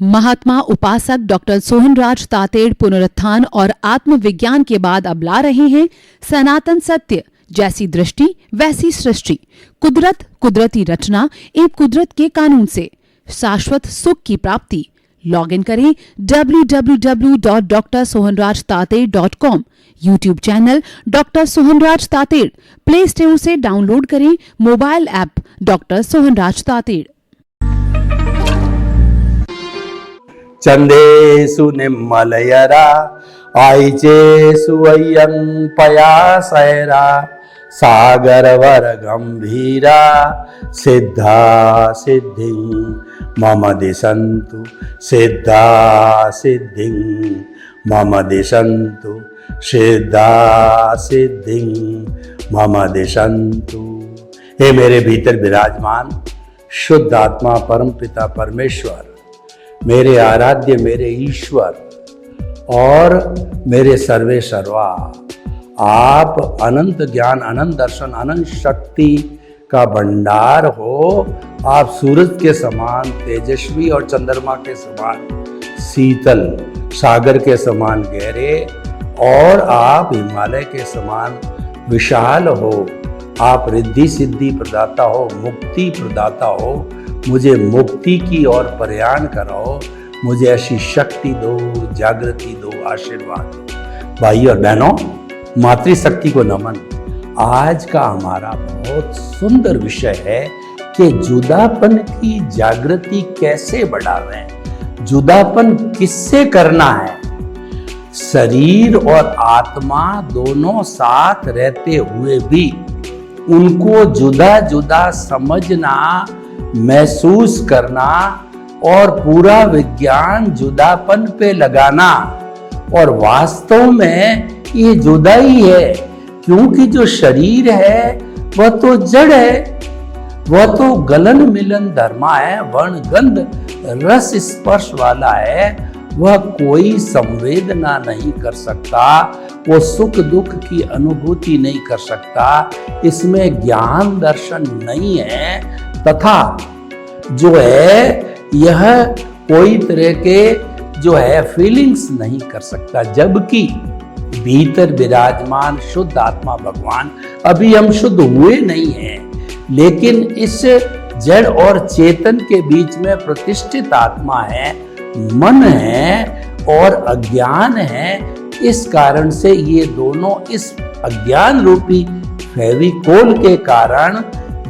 महात्मा उपासक डॉक्टर सोहनराज तातेड़ पुनरुत्थान और आत्मविज्ञान के बाद अब ला रहे हैं सनातन सत्य, जैसी दृष्टि वैसी सृष्टि, कुदरत, कुदरती रचना एवं कुदरत के कानून से शाश्वत सुख की प्राप्ति। लॉग इन करें www.drsohanrajtated.com, YouTube channel doctor Sohanraj Tated, play store से डाउनलोड करें mobile app doctor Sohanraj Tated. चंदेषु निम्मलयरा आइचेषु अय्यं पयासैरा सागरवर गंभीरा सिद्धा सिद्धिं मम दिशन्तु सिद्धा सिद्धिं मम दिशन्तु सिद्धा सिद्धिं मम दिशन्तु। हे मेरे भीतर विराजमान शुद्ध आत्मा परम पिता परमेश्वर, मेरे आराध्य, मेरे ईश्वर और मेरे सर्वे सर्वा, आप अनंत ज्ञान, अनंत दर्शन, अनंत शक्ति का भंडार हो। आप सूरज के समान तेजस्वी और चंद्रमा के समान शीतल, सागर के समान गहरे और आप हिमालय के समान विशाल हो। आप रिद्धि सिद्धि प्रदाता हो, मुक्ति प्रदाता हो। मुझे मुक्ति की ओर प्रयाण कराओ, मुझे ऐसी शक्ति दो, जागृति दो, आशीर्वाद दो। भाई और बहनों, मातृशक्ति को नमन। आज का हमारा बहुत सुंदर विषय है कि जुदापन की जागृति कैसे बढ़ावें, जुदापन किससे करना है। शरीर और आत्मा दोनों साथ रहते हुए भी उनको जुदा जुदा समझना, महसूस करना और पूरा विज्ञान जुदापन पे लगाना। और वास्तव में ये जुदा ही है, क्योंकि जो शरीर है वह तो जड़ है, वह तो गलन मिलन धर्मा है, वर्ण गंध रस स्पर्श वाला है। वह कोई संवेदना नहीं कर सकता, वो सुख दुख की अनुभूति नहीं कर सकता, इसमें ज्ञान दर्शन नहीं है, तथा जो है यह कोई तरह के जो है फीलिंग्स नहीं कर सकता। जबकि भीतर विराजमान शुद्ध आत्मा भगवान, अभी हम शुद्ध हुए नहीं हैं, लेकिन इस जड़ और चेतन के बीच में प्रतिष्ठित आत्मा है, मन है और अज्ञान है। इस कारण से ये दोनों इस अज्ञान रूपी फेविकोल के कारण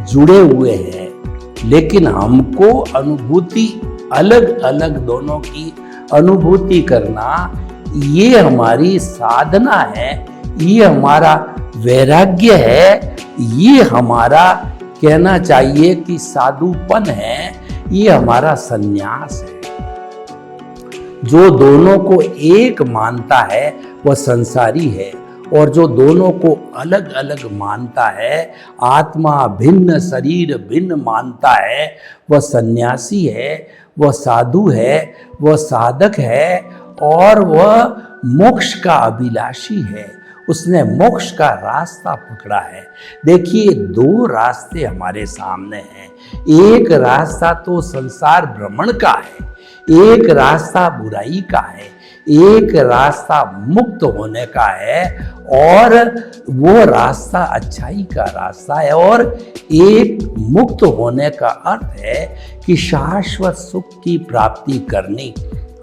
जुड़े हुए हैं। लेकिन हमको अनुभूति अलग अलग दोनों की अनुभूति करना, ये हमारी साधना है, ये हमारा वैराग्य है, ये हमारा कहना चाहिए कि साधुपन है, ये हमारा संन्यास है। जो दोनों को एक मानता है वह संसारी है, और जो दोनों को अलग अलग मानता है, आत्मा भिन्न शरीर भिन्न मानता है, वह सन्यासी है, वह साधु है, वह साधक है और वह मोक्ष का अभिलाषी है। उसने मोक्ष का रास्ता पकड़ा है। देखिए, दो रास्ते हमारे सामने हैं। एक रास्ता तो संसार भ्रमण का है, एक रास्ता बुराई का है, एक रास्ता मुक्त होने का है और वो रास्ता अच्छाई का रास्ता है। और एक मुक्त होने का अर्थ है कि शाश्वत सुख की प्राप्ति करनी।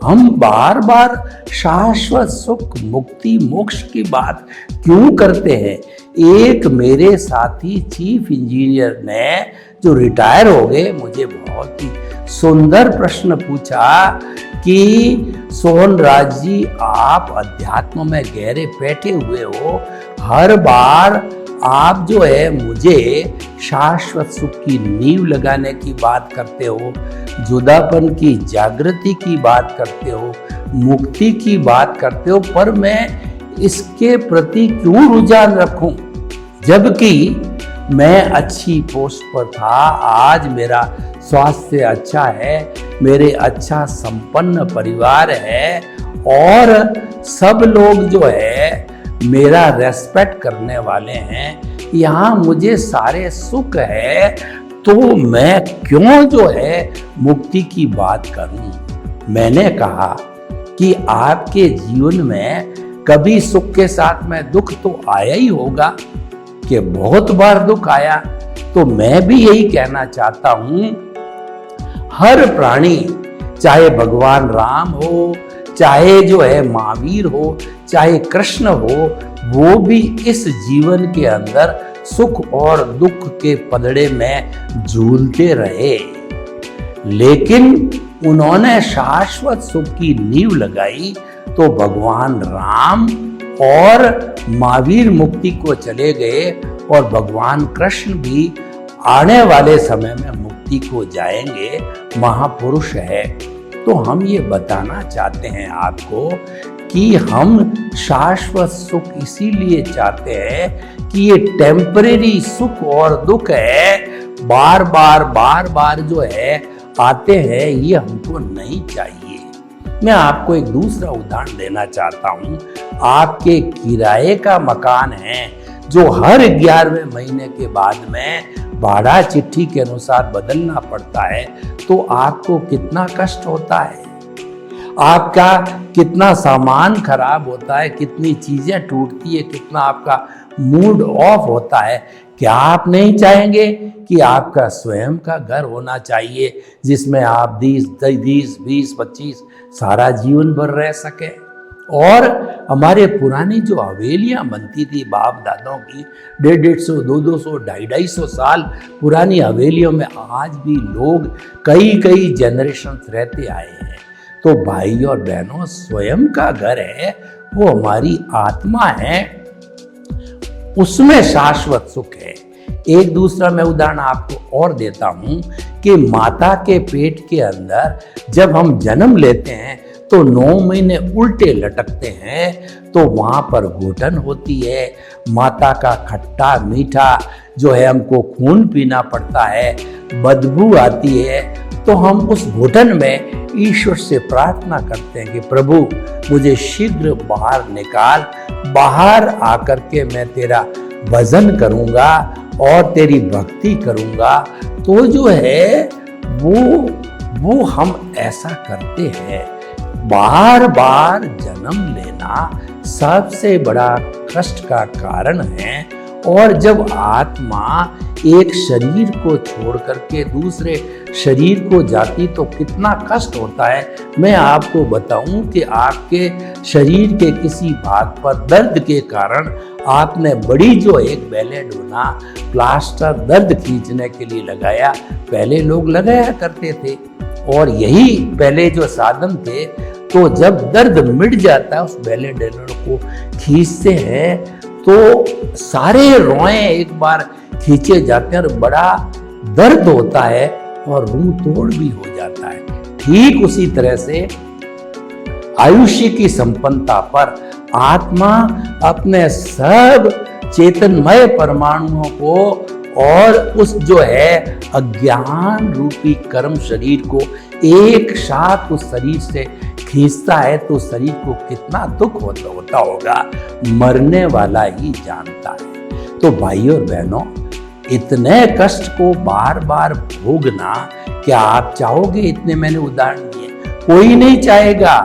हम बार बार शाश्वत सुख, मुक्ति, मोक्ष की बात क्यों करते हैं? एक मेरे साथी चीफ इंजीनियर ने, जो रिटायर हो गए, मुझे बहुत ही सुंदर प्रश्न पूछा कि सोहनराज जी, आप अध्यात्म में गहरे बैठे हुए हो, हर बार आप जो है मुझे शाश्वत सुख की नींव लगाने की बात करते हो, जुदापन की जागृति की बात करते हो, मुक्ति की बात करते हो, पर मैं इसके प्रति क्यों रुझान रखूं? जबकि मैं अच्छी पोस्ट पर था, आज मेरा स्वास्थ्य अच्छा है, मेरे अच्छा संपन्न परिवार है और सब लोग जो है मेरा रेस्पेक्ट करने वाले हैं, यहाँ मुझे सारे सुख है, तो मैं क्यों जो है मुक्ति की बात करूं? मैंने कहा कि आपके जीवन में कभी सुख के साथ में दुख तो आया ही होगा, कि बहुत बार दुख आया। तो मैं भी यही कहना चाहता हूं, हर प्राणी, चाहे भगवान राम हो, चाहे जो है महावीर हो, चाहे कृष्ण हो, वो भी इस जीवन के अंदर सुख और दुख के पलड़े में झूलते रहे, लेकिन उन्होंने शाश्वत सुख की नींव लगाई तो भगवान राम और महावीर मुक्ति को चले गए, और भगवान कृष्ण भी आने वाले समय में मुक्ति को जाएंगे, महापुरुष है। तो हम ये बताना चाहते हैं आपको कि हम शाश्वत सुख इसीलिए चाहते हैं कि ये टेम्परेरी सुख और दुख है, बार बार जो है आते हैं, ये हमको नहीं चाहिए। मैं आपको एक दूसरा उदाहरण देना चाहता हूं। आपके किराए का मकान है जो हर 11वें महीने के बाद में भाड़ा चिट्ठी के अनुसार बदलना पड़ता है, तो आपको कितना कष्ट होता है, आपका कितना सामान खराब होता है, कितनी चीजें टूटती है, कितना आपका मूड ऑफ होता है। क्या आप नहीं चाहेंगे कि आपका स्वयं का घर होना चाहिए जिसमें आप 20-25 सारा जीवन भर रह सके? और हमारे पुरानी जो हवेलियां बनती थी बाप दादाओं की, 150, 200, 250 साल पुरानी हवेलियों में आज भी लोग कई जनरेशन रहते आए हैं। तो भाई और बहनों, स्वयं का घर है, वो हमारी आत्मा है, उसमें शाश्वत सुख है। एक दूसरा मैं उदाहरण आपको और देता हूं कि माता के पेट के अंदर जब हम जन्म लेते हैं तो 9 महीने उल्टे लटकते हैं, तो वहां पर घुटन होती है, माता का खट्टा मीठा जो है हमको खून पीना पड़ता है, बदबू आती है। तो हम उस घुटन में ईश्वर से प्रार्थना करते हैं कि प्रभु मुझे शीघ्र बाहर निकाल, बाहर आकर के मैं तेरा भजन करूंगा और तेरी भक्ति करूंगा। तो जो है वो हम ऐसा करते हैं। बार बार जन्म लेना सबसे बड़ा कष्ट का कारण है, और जब आत्मा एक शरीर को छोड़ करके दूसरे शरीर को जाती तो कितना कष्ट होता है। मैं आपको बताऊं कि आपके शरीर के किसी भाग पर दर्द के कारण आपने बड़ी जो एक बेलेडोना प्लास्टर दर्द खींचने के लिए लगाया, पहले लोग लगाया करते थे, और यही पहले जो साधन थे। तो जब दर्द मिट जाता है, उस बेलेडोना को खींचते हैं तो सारे रोए एक बार खींचे जाते हैं और बड़ा दर्द होता है और रूह तोड़ भी हो जाता है। ठीक उसी तरह से आयुष्य की संपन्नता पर आत्मा अपने सब चेतनमय परमाणुओं को और उस जो है अज्ञान रूपी कर्म शरीर को एक साथ उस शरीर से खींचता है, तो शरीर को कितना दुख होता होगा, मरने वाला ही जानता है। तो भाइयों और बहनों, इतने कष्ट को बार बार भोगना क्या आप चाहोगे? इतने मैंने उदाहरण दिए, कोई नहीं चाहेगा।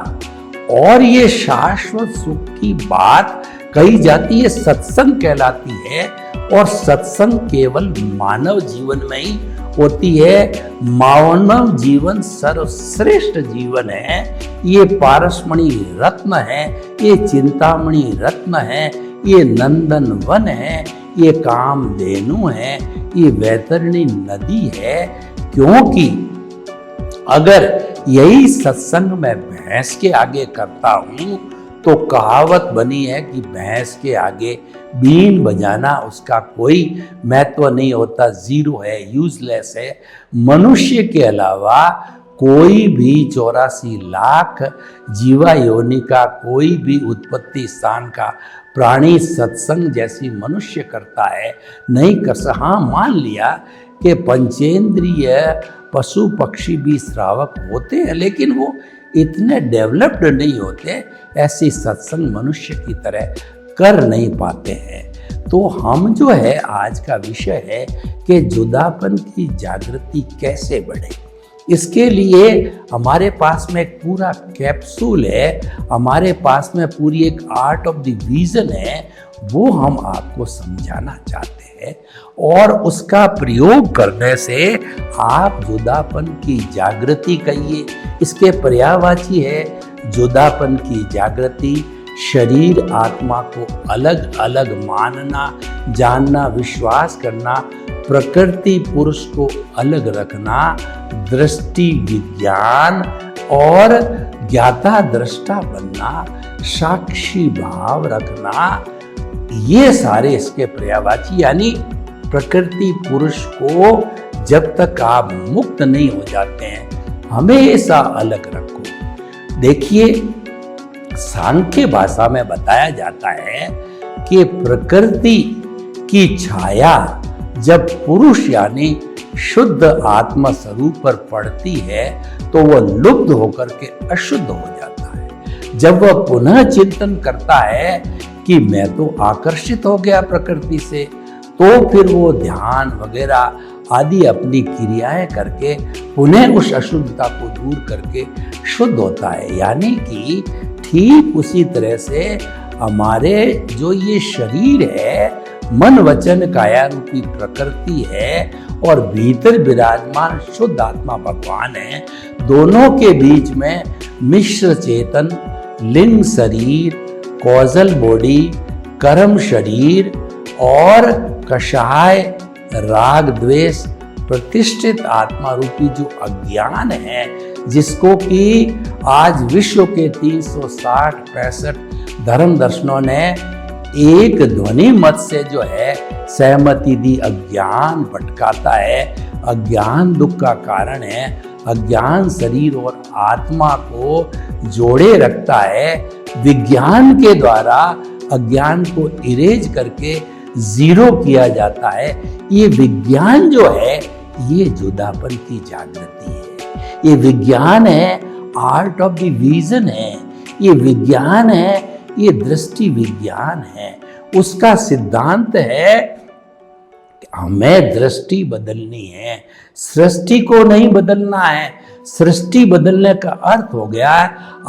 और ये शाश्वत सुख की बात कही जाती है, सत्संग कहलाती है, और सत्संग केवल मानव जीवन में ही होती है। मानव जीवन सर्वश्रेष्ठ जीवन है। ये पारसमणि रत्न है, ये चिंतामणि रत्न है, ये नंदन वन है, ये कामधेनु है, ये वैतरणी नदी है। क्योंकि अगर यही सत्संग में भैंस के आगे करता हूं तो कहावत बनी है कि भैंस के आगे बीन बजाना उसका कोई महत्व नहीं होता, जीरो है, यूजलेस है। मनुष्य के अलावा कोई भी 84 लाख जीवा योनि का कोई भी उत्पत्ति स्थान का प्राणी सत्संग जैसी मनुष्य करता है नहीं कर सकता। हाँ, मान लिया कि पंचेंद्रिय पशु पक्षी भी श्रावक होते हैं, लेकिन वो इतने डेवलप्ड नहीं होते, ऐसी सत्संग मनुष्य की तरह कर नहीं पाते हैं। तो हम जो है आज का विषय है कि जुदापन की जागृति कैसे बढ़े, इसके लिए हमारे पास में एक पूरा कैप्सूल है, हमारे पास में पूरी एक आर्ट ऑफ द विजन है, वो हम आपको समझाना चाहते हैं। और उसका प्रयोग करने से आप जुदापन की जागृति कहिए, इसके पर्यायवाची है जुदापन की जागृति, शरीर आत्मा को अलग अलग मानना, जानना, विश्वास करना, प्रकृति पुरुष को अलग रखना, दृष्टि विज्ञान और ज्ञाता दृष्टा बनना, साक्षी भाव रखना, ये सारे इसके पर्यायवाची। यानी प्रकृति पुरुष को जब तक आप मुक्त नहीं हो जाते हैं हमेशा अलग रखो। देखिए, सांख्य भाषा में बताया जाता है कि प्रकृति की छाया जब पुरुष यानी शुद्ध आत्मा स्वरूप पर पड़ती है तो वह लुप्त होकर के अशुद्ध हो जाता है। जब वह पुनः चिंतन करता है कि मैं तो आकर्षित हो गया प्रकृति से, तो फिर वो ध्यान वगैरह आदि अपनी क्रियाएं करके पुनः उस अशुद्धता को दूर करके शुद्ध होता है। यानी कि ठीक उसी तरह से हमारे जो ये शरीर है, मन वचन काया रूपी प्रकृति है और भीतर विराजमान शुद्ध आत्मा भगवान है, दोनों के बीच में मिश्र चेतन, लिंग शरीर, कॉजल बॉडी, कर्म शरीर और कषाय राग द्वेष प्रतिष्ठित आत्मा रूपी जो अज्ञान है, जिसको कि आज विश्व के 360-65 धर्म दर्शनों ने एक ध्वनि मत से जो है सहमति दी, अज्ञान भटकाता है, अज्ञान दुख का कारण है, अज्ञान शरीर और आत्मा को जोड़े रखता है। विज्ञान के द्वारा अज्ञान को इरेज करके जीरो किया जाता है। ये विज्ञान जो है ये जुदापन की जागृति है, ये विज्ञान है आर्ट ऑफ द विजन है, ये विज्ञान है, ये दृष्टि विज्ञान है। उसका सिद्धांत है कि हमें दृष्टि बदलनी है, सृष्टि को नहीं बदलना है। सृष्टि बदलने का अर्थ हो गया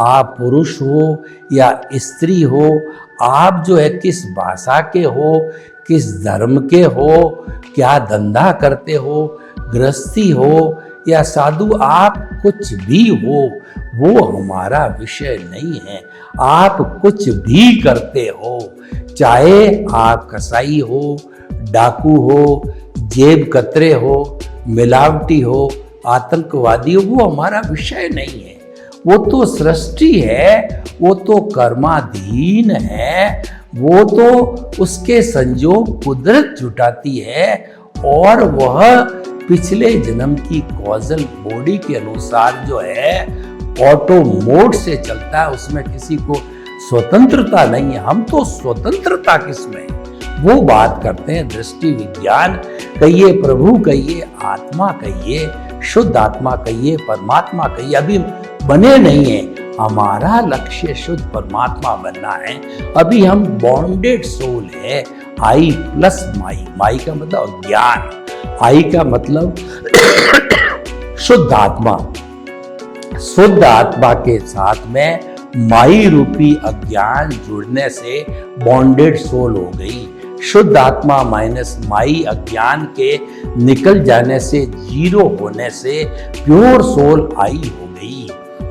आप पुरुष हो या स्त्री हो, आप जो है किस भाषा के हो, किस धर्म के हो, क्या धंधा करते हो, गृहस्थी हो या साधु, आप कुछ भी हो, वो हमारा विषय नहीं है। आप कुछ भी करते हो, चाहे आप कसाई हो, डाकू हो, जेब कतरे हो, मिलावटी हो, आतंकवादी हो, वो हमारा विषय नहीं है। वो तो सृष्टि है, वो तो कर्माधीन है, वो तो उसके संयोग कुदरत जुटाती है और वह पिछले जन्म की कॉजल बॉडी के अनुसार जो है ऑटो मोड से चलता है, उसमें किसी को स्वतंत्रता नहीं है। हम तो स्वतंत्रता किसमें, वो बात करते हैं दृष्टि विज्ञान कहिए, प्रभु कहिए, आत्मा कहिए, शुद्ध आत्मा कहिए, परमात्मा कहिए, अभी बने नहीं है। हमारा लक्ष्य शुद्ध परमात्मा बनना है। अभी हम बॉन्डेड सोल है, आई प्लस माई, माई का मतलब ज्ञान, आई का मतलब शुद्ध आत्मा, शुद्ध आत्मा के साथ में माई रूपी अज्ञान जुड़ने से बॉन्डेड सोल हो गई। शुद्ध आत्मा माइनस माई अज्ञान के निकल जाने से, जीरो होने से प्योर सोल आई हो गई।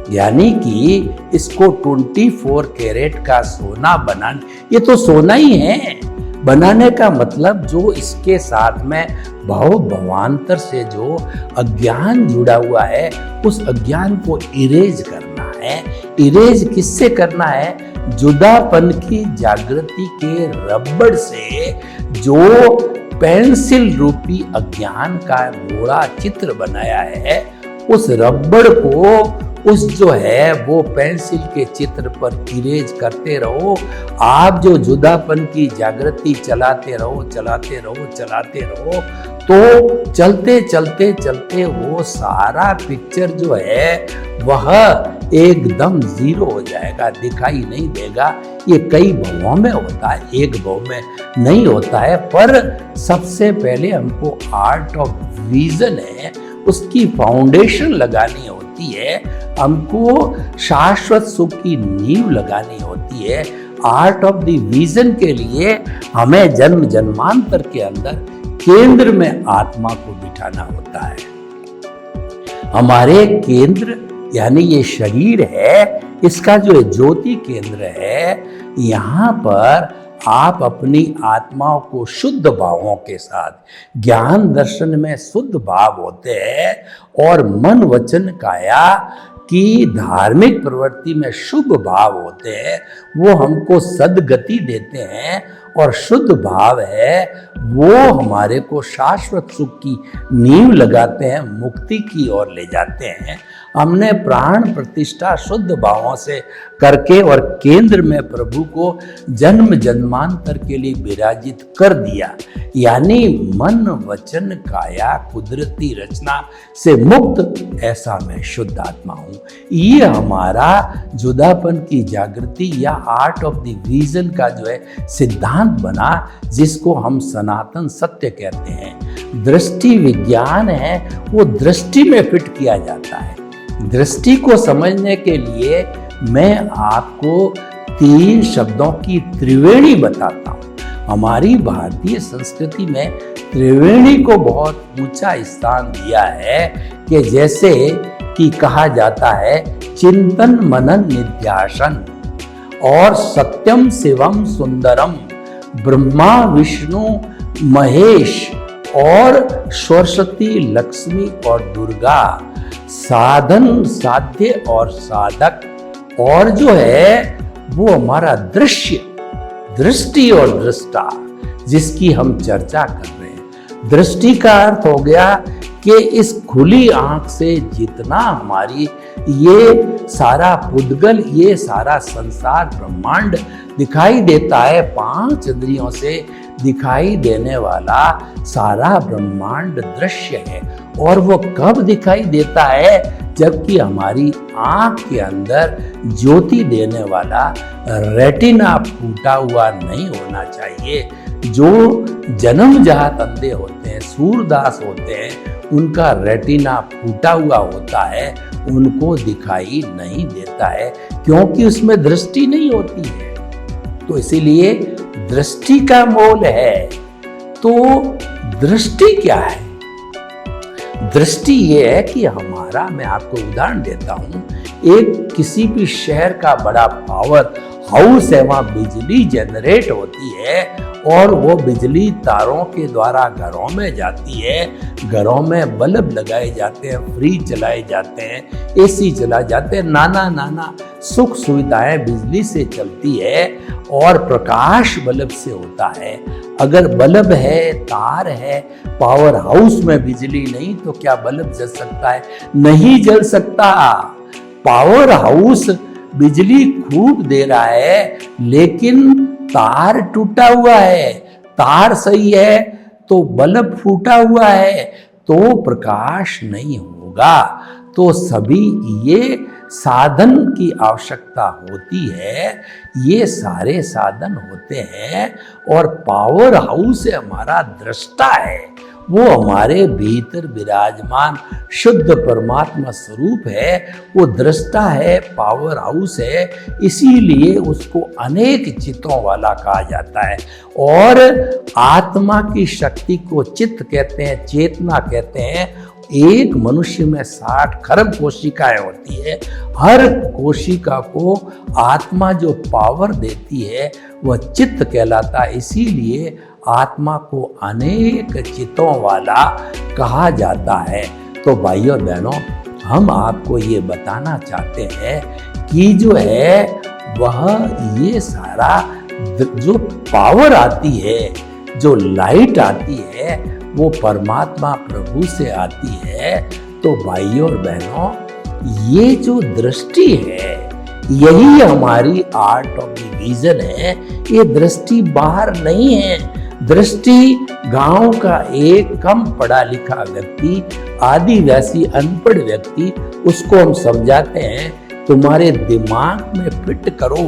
यानी कि इसको 24 कैरेट का सोना बनाना, ये तो सोना ही है। बनाने का मतलब जो इसके साथ में भव भवांतर से जो अज्ञान जुड़ा हुआ है, उस अज्ञान को इरेज करना है। इरेज किससे करना है? जुदापन की जागृति के रबड़ से, जो पेंसिल रूपी अज्ञान का गोला चित्र बनाया है, उस रबड़ को उस जो है वो पेंसिल के चित्र पर इरेज करते रहो। आप जो जुदापन की जागृति चलाते रहो, चलाते रहो, चलाते रहो, तो चलते चलते चलते वो सारा पिक्चर जो है वह एकदम जीरो हो जाएगा, दिखाई नहीं देगा। ये कई भवों में होता है, एक भव में नहीं होता है। पर सबसे पहले हमको आर्ट ऑफ विजन है, उसकी फाउंडेशन लगानी होती है, हमको शाश्वत सुख की नींव लगानी होती है। आर्ट ऑफ द विजन के लिए हमें जन्म जन्मांतर के अंदर केंद्र में आत्मा को बिठाना होता है। हमारे केंद्र यानी ये शरीर है, इसका जो ज्योति केंद्र है, यहाँ पर आप अपनी आत्माओं को शुद्ध भावों के साथ, ज्ञान दर्शन में शुद्ध भाव होते हैं और मन वचन काया की धार्मिक प्रवृत्ति में शुभ भाव होते हैं, वो हमको सद्गति देते हैं। और शुद्ध भाव है वो हमारे को शाश्वत सुख की नींव लगाते हैं, मुक्ति की ओर ले जाते हैं। हमने प्राण प्रतिष्ठा शुद्ध भावों से करके और केंद्र में प्रभु को जन्म जन्मांतर के लिए विराजित कर दिया, यानी मन वचन काया कुदरती रचना से मुक्त ऐसा मैं शुद्ध आत्मा हूँ। ये हमारा जुदापन की जागृति या आर्ट ऑफ द विजन का जो है सिद्धांत बना, जिसको हम सनातन सत्य कहते हैं। दृष्टि विज्ञान है, वो दृष्टि में फिट किया जाता है। दृष्टि को समझने के लिए मैं आपको 3 शब्दों की त्रिवेणी बताता हूँ। हमारी भारतीय संस्कृति में त्रिवेणी को बहुत ऊंचा स्थान दिया है कि जैसे कि कहा जाता है चिंतन मनन निध्यासन और सत्यम शिवम सुंदरम, ब्रह्मा विष्णु महेश और सरस्वती लक्ष्मी और दुर्गा, साधन साध्य और साधक, और जो है वो हमारा दृश्य, दृष्टि और दृष्टा, जिसकी हम चर्चा कर रहे हैं। दृष्टि का अर्थ हो गया कि इस खुली आंख से जितना हमारी ये सारा पुद्गल, ये सारा संसार ब्रह्मांड दिखाई देता है, 5 इंद्रियों से दिखाई देने वाला सारा ब्रह्मांड दृश्य है। और वो कब दिखाई देता है? जबकि हमारी आंख के अंदर ज्योति देने वाला रेटिना फूटा हुआ नहीं होना चाहिए। जो जन्मजात अंधे होते हैं, सूरदास होते हैं, उनका रेटिना फूटा हुआ होता है, उनको दिखाई नहीं देता है क्योंकि उसमें दृष्टि नहीं होती है। तो इसीलिए दृष्टि का मोल है। तो दृष्टि क्या है? दृष्टि ये है कि हमारा, मैं आपको उदाहरण देता हूं, एक किसी भी शहर का बड़ा पावर हाउस है, वहां बिजली जनरेट होती है और वो बिजली तारों के द्वारा घरों में जाती है। घरों में बल्ब लगाए जाते हैं, फ्रिज चलाए जाते हैं, एसी चलाए जाते हैं, नाना सुख सुविधाएं बिजली से चलती है और प्रकाश बल्ब से होता है। अगर बल्ब है, तार है, पावर हाउस में बिजली नहीं, तो क्या बल्ब जल सकता है? नहीं जल सकता। पावर हाउस बिजली खूब दे रहा है, लेकिन तार टूटा हुआ है। तार सही है तो बल्ब फूटा हुआ है, तो प्रकाश नहीं होगा। तो सभी ये साधन की आवश्यकता होती है, ये सारे साधन होते हैं। और पावर हाउस हमारा दृष्टा है, वो हमारे भीतर विराजमान शुद्ध परमात्मा स्वरूप है, वो दृष्टा है, पावर हाउस है। इसीलिए उसको अनेक चित्तों वाला कहा जाता है। और आत्मा की शक्ति को चित्त कहते हैं, चेतना कहते हैं। एक मनुष्य में 60 खरब कोशिकाएं होती है। हर कोशिका को आत्मा जो पावर देती है वह चित्त कहलाता है। इसीलिए आत्मा को अनेक चित्तों वाला कहा जाता है। तो भाइयों और बहनों, हम आपको ये बताना चाहते हैं कि जो है वह ये सारा जो पावर आती है, जो लाइट आती है, वो परमात्मा प्रभु से आती है। तो भाइयों और बहनों, ये जो दृष्टि है, यही हमारी आर्ट ऑफ द विजन है। ये दृष्टि बाहर नहीं है। दृष्टि गांव का एक कम पढ़ा लिखा व्यक्ति, आदिवासी अनपढ़ व्यक्ति, उसको हम समझाते हैं तुम्हारे दिमाग में फिट करो।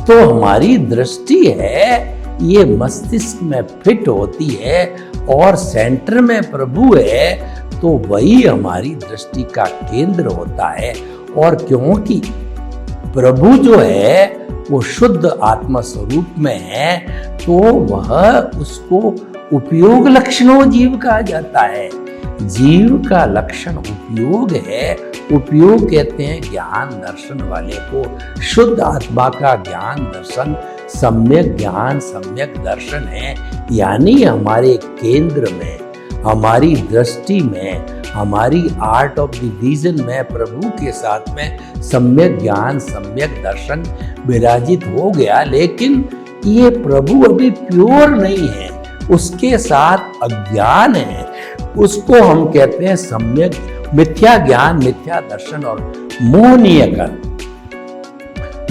तो हमारी दृष्टि है, ये मस्तिष्क में फिट होती है और सेंटर में प्रभु है तो वही हमारी दृष्टि का केंद्र होता है। और क्योंकि प्रभु जो है वो शुद्ध आत्मा स्वरूप में है तो वह उसको उपयोग लक्षणों जीव कहा जाता है। जीव का लक्षण उपयोग है। उपयोग कहते हैं ज्ञान दर्शन वाले को। शुद्ध आत्मा का ज्ञान दर्शन सम्यक ज्ञान सम्यक दर्शन है, यानी हमारे केंद्र में, हमारी दृष्टि में, हमारी आर्ट ऑफ द विजन में प्रभु के साथ में सम्यक ज्ञान सम्यक दर्शन विराजित हो गया। लेकिन ये प्रभु अभी प्योर नहीं है, उसके साथ अज्ञान है। उसको हम कहते हैं सम्यक मिथ्या ज्ञान मिथ्या दर्शन और मोहनीय कर्म।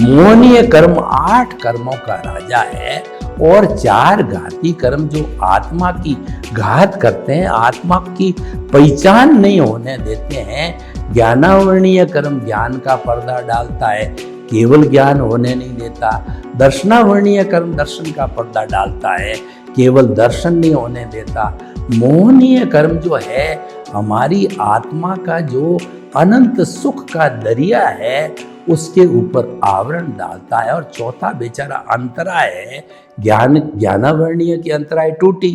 मोहनीय कर्म 8 कर्मों का राजा है और 4 घाती कर्म जो आत्मा की घात करते हैं, आत्मा की पहचान नहीं होने देते हैं। ज्ञानावर्णीय कर्म ज्ञान का पर्दा डालता है, केवल ज्ञान होने नहीं देता। दर्शनावर्णीय कर्म दर्शन का पर्दा डालता है, केवल दर्शन नहीं होने देता। मोहनीय कर्म जो है हमारी आत्मा का जो अनंत सुख का दरिया है उसके ऊपर आवरण डालता है। और चौथा बेचारा अंतराय है। ज्ञानावर्णीय की अंतराय टूटी,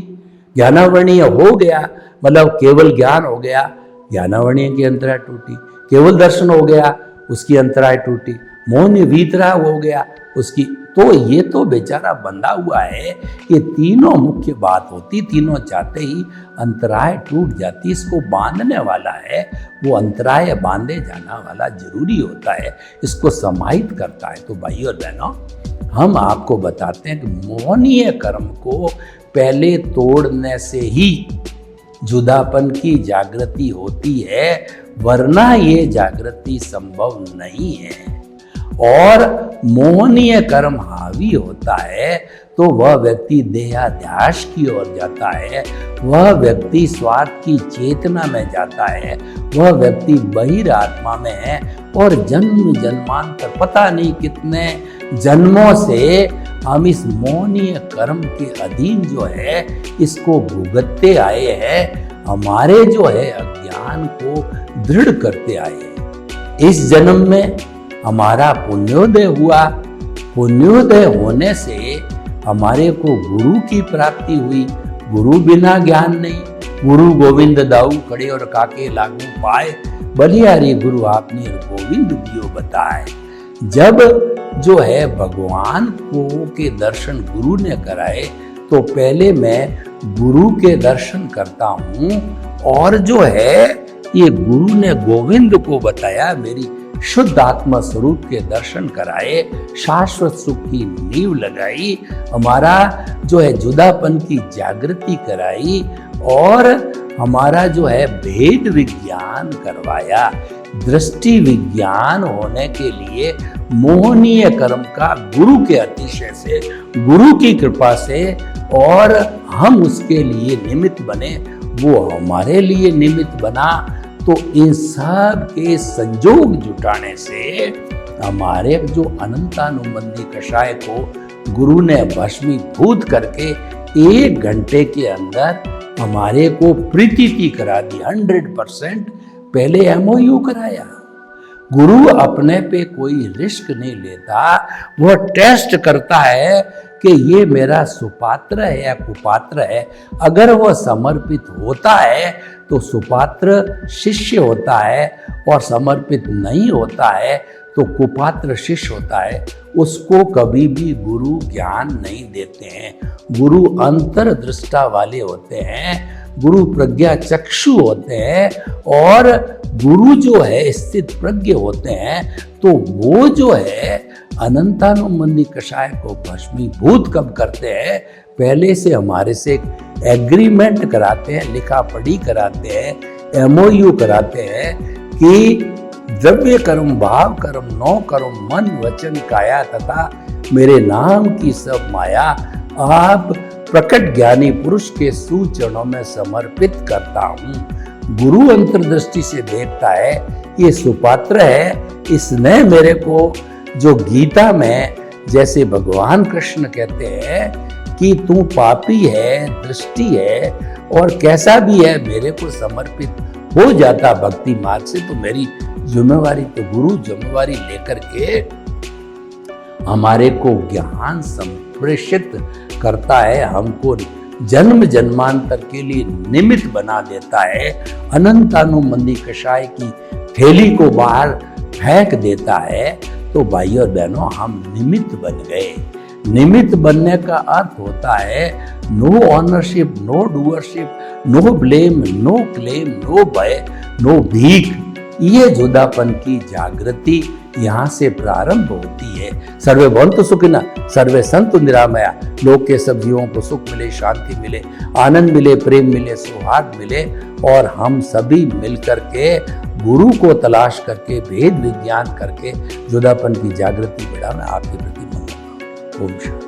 ज्ञानावर्णीय हो गया मतलब केवल ज्ञान हो गया, ज्ञानावर्णीय की अंतराय टूटी। केवल दर्शन हो गया, उसकी अंतराय टूटी। मोहनीय वीतराग हो गया उसकी, तो ये तो बेचारा बंधा हुआ है। ये तीनों मुख्य बात होती, तीनों चाहते ही अंतराय टूट जाती। इसको बांधने वाला है वो अंतराय बांधे जाना वाला जरूरी होता है, इसको समाहित करता है। तो भाई और बहनों, हम आपको बताते हैं कि मोहनीय कर्म को पहले तोड़ने से ही जुदापन की जागृति होती है, वरना ये जागृति संभव नहीं है। और मोहनीय कर्म हावी होता है तो वह व्यक्ति देहाध्यास की ओर जाता है, वह व्यक्ति स्वार्थ की चेतना में जाता है, वह व्यक्ति बहिर आत्मा में है और जन्म जन्मांतर पता नहीं कितने जन्मों से हम इस मोहनीय कर्म के अधीन जो है इसको भुगतते आए हैं, हमारे जो है अज्ञान को दृढ़ करते आए हैं। इस जन्म में हमारा पुण्योदय हुआ, पुण्योदय होने से हमारे को गुरु की प्राप्ति हुई। गुरु बिना ज्ञान नहीं, गुरु गोविंद दाऊ खड़े और काके लागू पाए, बलिहारी गुरु आपने गोविंद दियो बताए। जब जो है भगवान को के दर्शन गुरु ने कराए तो पहले मैं गुरु के दर्शन करता हूँ और जो है ये गुरु ने गोविंद को बताया, मेरी शुद्ध आत्मा स्वरूप के दर्शन कराए, शाश्वत सुख की नींव लगाई, हमारा जो है जुदापन की जागृति कराई और हमारा जो है भेद विज्ञान करवाया। दृष्टि विज्ञान होने के लिए मोहनीय कर्म का गुरु के अतिशय से, गुरु की कृपा से और हम उसके लिए निमित्त बने, वो हमारे लिए निमित्त बना। तो इन सब के संजोग जुटाने से हमारे जो अनंतानुबंधी कषाय को गुरु ने भस्मीभूत करके 1 घंटे के अंदर हमारे को प्रीति करा दी। 100% पहले MOU कराया। गुरु अपने पे कोई रिस्क नहीं लेता, वह टेस्ट करता है कि ये मेरा सुपात्र है या कुपात्र है। अगर वह समर्पित होता है तो सुपात्र शिष्य होता है और समर्पित नहीं होता है तो कुपात्र शिष्य होता है। उसको कभी भी गुरु ज्ञान नहीं देते हैं। गुरु अंतर्दृष्टा वाले होते हैं, गुरु प्रज्ञा चक्षु होते हैं और गुरु जो है स्थित प्रज्ञ होते हैं। तो वो जो है अनंतानुबंधी कषाय को भस्मीभूत कब करते हैं, पहले से हमारे से एग्रीमेंट कराते हैं, लिखा पढ़ी कराते हैं, MOU कराते हैं कि द्रव्य कर्म भाव कर्म नौ कर्म मन वचन काया तथा मेरे नाम की सब माया आप प्रकट ज्ञानी पुरुष के सूचरणों में समर्पित करता हूँ। गुरु अंतर्दृष्टि से देखता है ये सुपात्र है, इसने मेरे को जो गीता में जैसे भगवान कृष्ण कहते हैं कि तू पापी है, दृष्टि है और कैसा भी है मेरे को समर्पित हो जाता भक्ति मार्ग से, तो मेरी जिम्मेवारी तो गुरु जिम्मेवारी लेकर के हमारे को ज्ञान संप्रेषित करता है, हमको जन्म जन्मांतर के लिए निमित्त बना देता है, अनंतानुमंदी कषाय की थैली को बाहर फेंक देता है। तो भाई और बहनों, हम निमित्त बन गए। निमित्त बनने का अर्थ होता है no ownership, no doership, no blame, no claim, no भय, नो भीख। ये जुदापन की जागृति यहाँ से प्रारंभ होती है। सर्वे भवन्तु सुखिनः, सर्वे सन्तु निरामया। लोक के सब जीवों को सुख मिले, शांति मिले, आनंद मिले, प्रेम मिले, सौहार्द मिले, और हम सभी मिलकर के गुरु को तलाश करके भेद विज्ञान करके जुदापन की जागृति बढ़ा। मैं आपके प्रति मंगल। ओम शांति।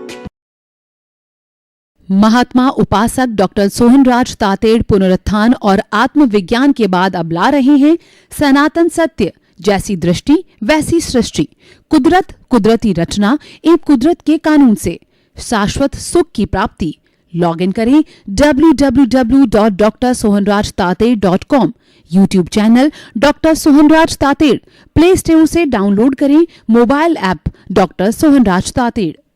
महात्मा उपासक डॉक्टर सोहनराज तातेड़ पुनरुत्थान और आत्मविज्ञान के बाद अब ला रहे हैं सनातन सत्य, जैसी दृष्टि वैसी सृष्टि, कुदरत, कुदरती रचना एवं कुदरत के कानून से शाश्वत सुख की प्राप्ति। लॉग इन करें www.drsohanrajtated.com। YouTube channel doctor Sohanraj Tated, play store से डाउनलोड करें mobile app doctor Sohanraj Tated.